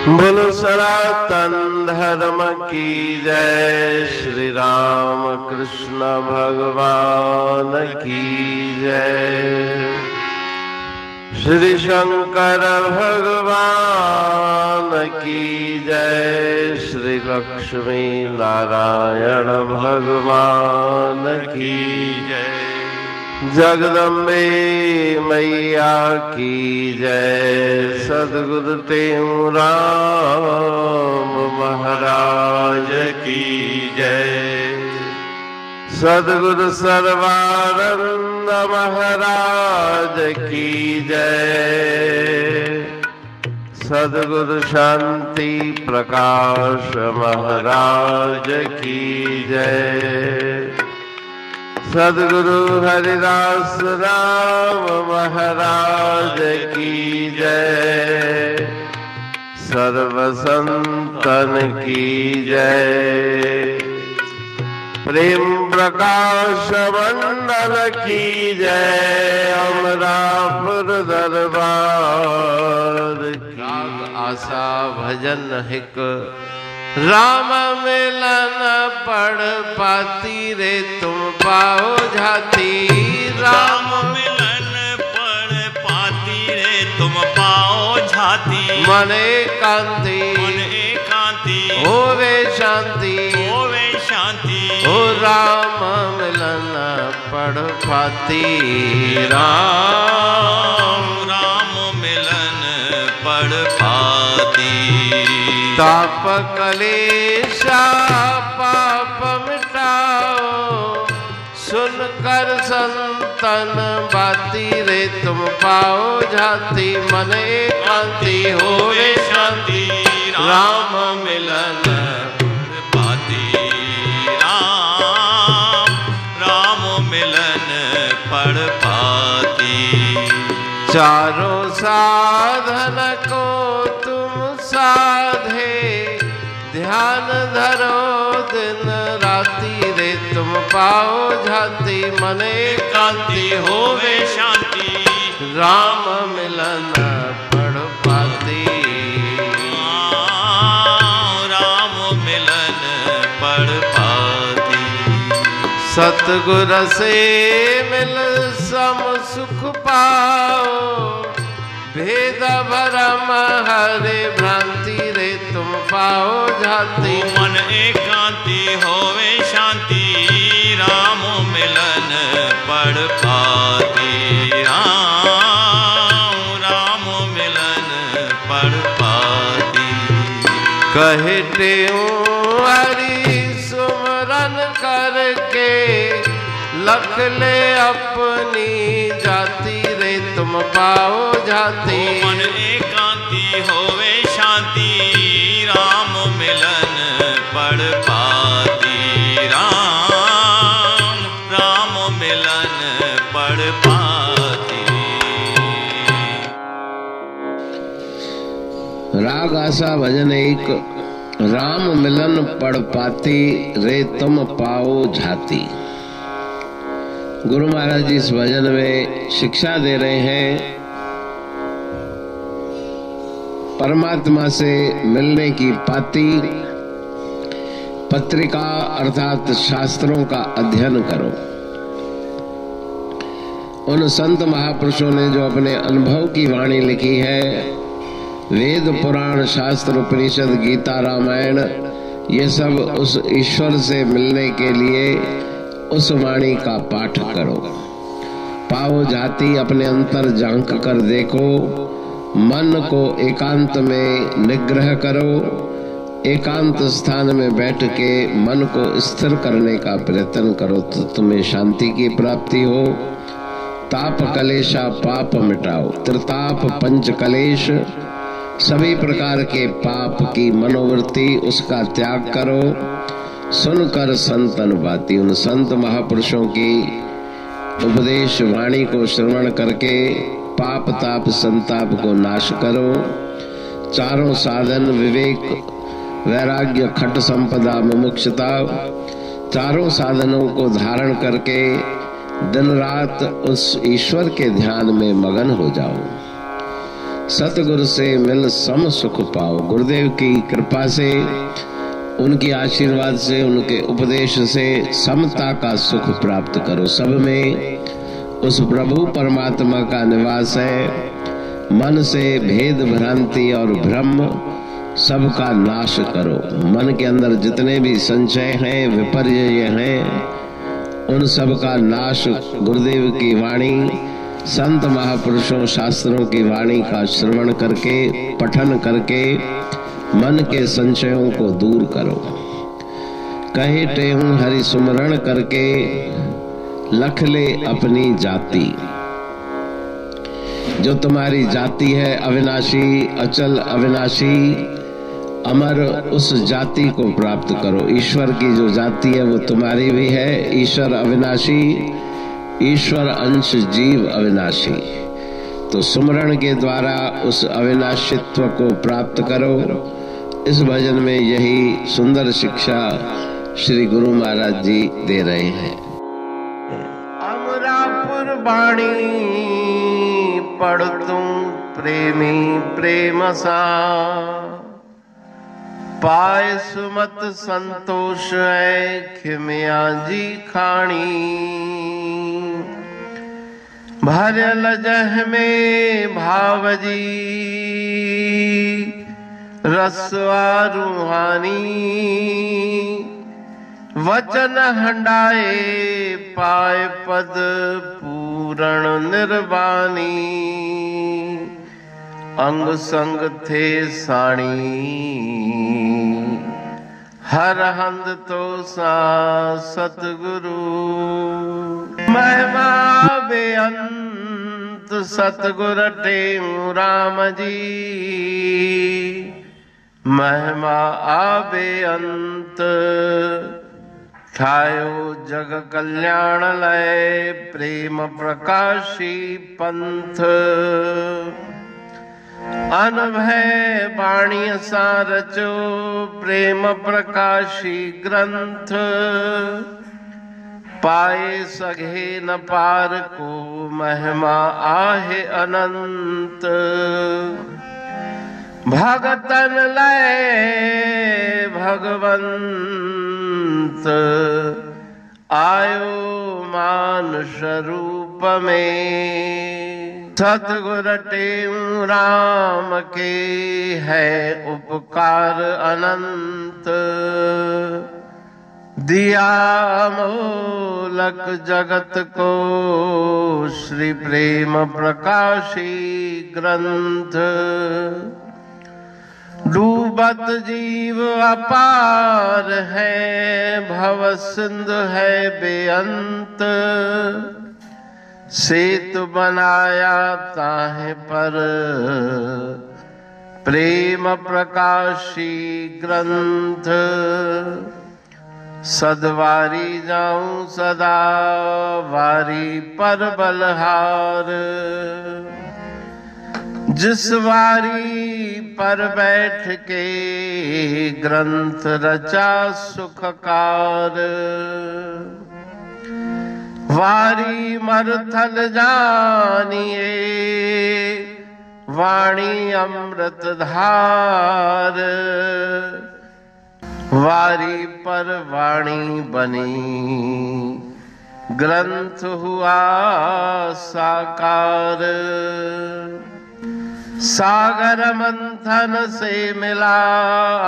बोलो सनातन धर्म की जय। श्री राम कृष्ण भगवान की जय। श्री शंकर भगवान की जय। श्री लक्ष्मी नारायण भगवान की जय। जगदम्बे मैया की जय। सद्गुरु राम महाराज की जय। सद्गुरु सर्वानंद महाराज की जय। सद्गुरु शांति प्रकाश महाराज की जय। सद्गुरु हरिदास राम महाराज की जय। सर्व संतन की जय। प्रेम प्रकाश मंडल की जय। अमरापुर दरबार राग आशा भजन हिक। राम मिलन पढ़ पाती रे तुम पाओ झाती। राम मिलन पढ़ पाती रे तुम पाओ झाती। मन एकांती होवे शांति। ओ राम मिलन पढ़ पाती। राम मिलन पढ़ पाती। ताप कलेशा पाप मिटाओ। सुनकर संतन बाती रे तुम पाओ झाती। मन एकांती होवे शांति। राम मिलन पाती। राम मिलन पढ़ पाती। चारों साधन को तुम साधे। ध्यान धरो दिन राती रे तुम पाओ झाती। मन एकांती होवे शांति। राम मिलन पढ़ पाती। राम मिलन पढ़ पाती। सतगुर से मिल सम सुख पाओ। भेद भरम हरे भ्रांति रे तुम पाओ झाती। मन एकांती होवे शांति। राम मिलन पढ़ पाती। राम मिलन पढ़ पाती। कहते हरि सुमरन करके। लख ले अपनी जाति रे तुम पाओ झाती। मन एकांती होवे शांति। राम मिलन पढ़ पाती। राम मिलन पढ़ पाती। राग आशा भजन एक। राम मिलन पढ़ पाती रे तुम पाओ झाती। गुरु महाराज जी इस भजन में शिक्षा दे रहे हैं। परमात्मा से मिलने की पाती पत्रिका अर्थात शास्त्रों का अध्ययन करो। उन संत महापुरुषों ने जो अपने अनुभव की वाणी लिखी है, वेद पुराण शास्त्र उपनिषद गीता रामायण, ये सब उस ईश्वर से मिलने के लिए उस वाणी का पाठ करो। पाओ जाति अपने अंतर झांक कर देखो। मन को एकांत में निग्रह करो। एकांत स्थान में बैठ के मन को स्थिर करने का प्रयत्न करो तो तुम्हें शांति की प्राप्ति हो। ताप कलेशा पाप मिटाओ। त्रिताप पंच कलेश सभी प्रकार के पाप की मनोवृत्ति उसका त्याग करो। सुनकर संतन बाती। उन संत महापुरुषों की उपदेश वाणी को श्रवण करके पाप ताप संताप को नाश करो। चारों साधन विवेक वैराग्य खट संपदा मुमुक्षुता, चारों साधनों को धारण करके दिन रात उस ईश्वर के ध्यान में मगन हो जाओ। सतगुरु से मिल सम सुख पाओ। गुरुदेव की कृपा से, उनके आशीर्वाद से, उनके उपदेश से समता का सुख प्राप्त करो। सब में उस प्रभु परमात्मा का निवास है। मन से भेद भ्रांति और भ्रम सबका नाश करो। मन के अंदर जितने भी संशय हैं, विपर्य हैं, उन सब का नाश गुरुदेव की वाणी, संत महापुरुषों शास्त्रों की वाणी का श्रवण करके, पठन करके मन के संशयों को दूर करो। कहे टेहूं हरि सुमरण करके, लख ले अपनी जाति। जो तुम्हारी जाति है अविनाशी, अचल अविनाशी, अमर, उस जाति को प्राप्त करो। ईश्वर की जो जाति है वो तुम्हारी भी है। ईश्वर अविनाशी, ईश्वर अंश जीव अविनाशी। तो सुमरण के द्वारा उस अविनाशित्व को प्राप्त करो। इस भजन में यही सुंदर शिक्षा श्री गुरु महाराज जी दे रहे हैं। अमरापुर बाणी पढ़ तुम प्रेमी प्रेम सा, पाए सुमत संतोष है खिमिया जी खाणी। भरल जह में भावजी रसवा रूहानी, वचन हंडाए पाए पद पूरण निर्वाणी। अंग संग थे साणी हर हंद तो सा सतगुरु। महिमा बेअंत सतगुर टेऊ राम जी, महिमा आबे अंत ठायो जग कल्याण लय। प्रेम प्रकाशी पंथ अनभय बाणी सा रचो, प्रेम प्रकाशी ग्रंथ। पाए सघे न पार को, महिमा आहे अनंत। भगतन लय भगवंत, आयो मानुष रूप में। सतगुर टेऊ राम के है उपकार अनंत। दिया मोलक जगत को श्री प्रेम प्रकाशी ग्रंथ। डूबत जीव अपार है, भव सिंधु है बेअंत। सेतु बनाया ताहे पर प्रेम प्रकाशी ग्रंथ। सदवारी जाऊं सदा वारी पर बलहार। जिस वारी पर बैठ के ग्रंथ रचा सुखकार। वारी मरथल जानिए वाणी अमृत धार। वारी पर वाणी बनी ग्रंथ हुआ साकार। सागर मंथन से मिला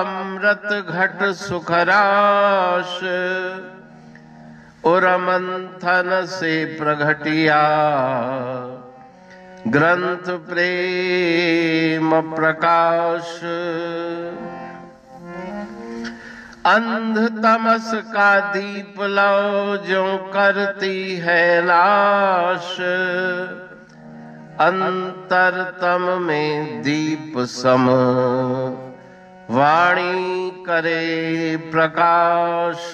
अमृत घट सुखराश। और मंथन से प्रगटिया ग्रंथ प्रेम प्रकाश। अंध तमस का दीप लो जो करती है नाश। अंतरतम में दीप सम वाणी करे प्रकाश।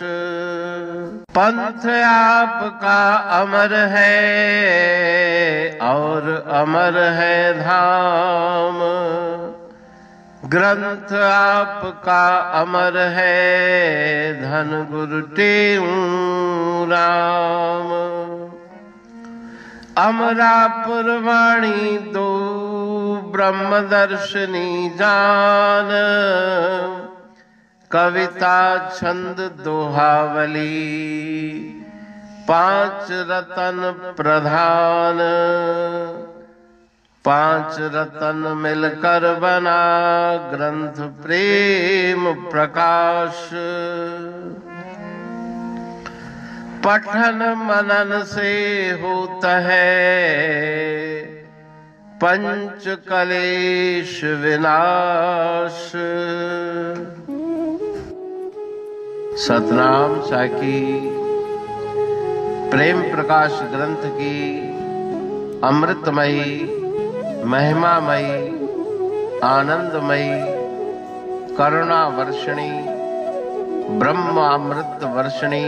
पंथ आपका अमर है और अमर है धाम। ग्रंथ आपका अमर है धन गुरु टेऊ राम। अमरापुर वाणी दो ब्रह्मदर्शिनी जान, कविता छंद दोहावली, पांच रतन प्रधान, पांच रतन मिलकर बना ग्रंथ प्रेम प्रकाश। पठन मनन से होता है पंच कलेश विनाश। सतनाम साखी प्रेम प्रकाश ग्रंथ की अमृतमयी, महिमामयी, आनंदमयी, करुणा वर्षिणी, ब्रह्म अमृत वर्षिणी,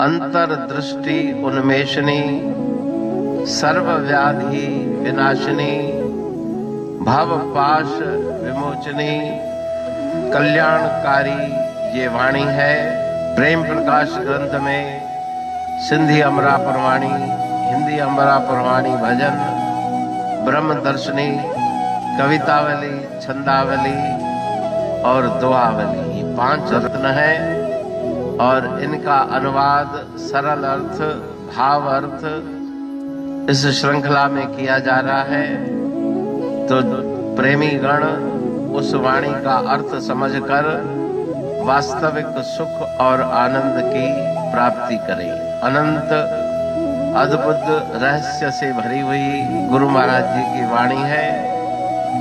अंतर्दृष्टि उन्मेषणी, सर्वव्याधि विनाशिनी, भवपाश विमोचनी, कल्याणकारी ये वाणी है। प्रेम प्रकाश ग्रंथ में सिंधी अमरापुर वाणी, हिंदी अमरापुर वाणी भजन, ब्रह्म दर्शनी, कवितावली, छंदावली और दुआवली, ये पांच रत्न है और इनका अनुवाद सरल अर्थ, भाव अर्थ इस श्रृंखला में किया जा रहा है। तो प्रेमी गण उस वाणी का अर्थ समझकर वास्तविक सुख और आनंद की प्राप्ति करें। अनंत अद्भुत रहस्य से भरी हुई गुरु महाराज जी की वाणी है।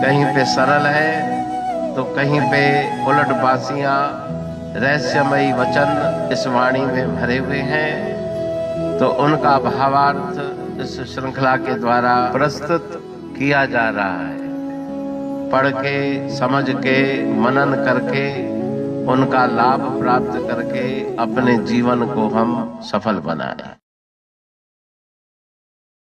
कहीं पे सरल है तो कहीं पे उलट बासियां, रहस्यमयी वचन इस वाणी में भरे हुए हैं। तो उनका भावार्थ इस श्रृंखला के द्वारा प्रस्तुत किया जा रहा है। पढ़ के, समझ के, मनन करके, उनका लाभ प्राप्त करके अपने जीवन को हम सफल बनाएं।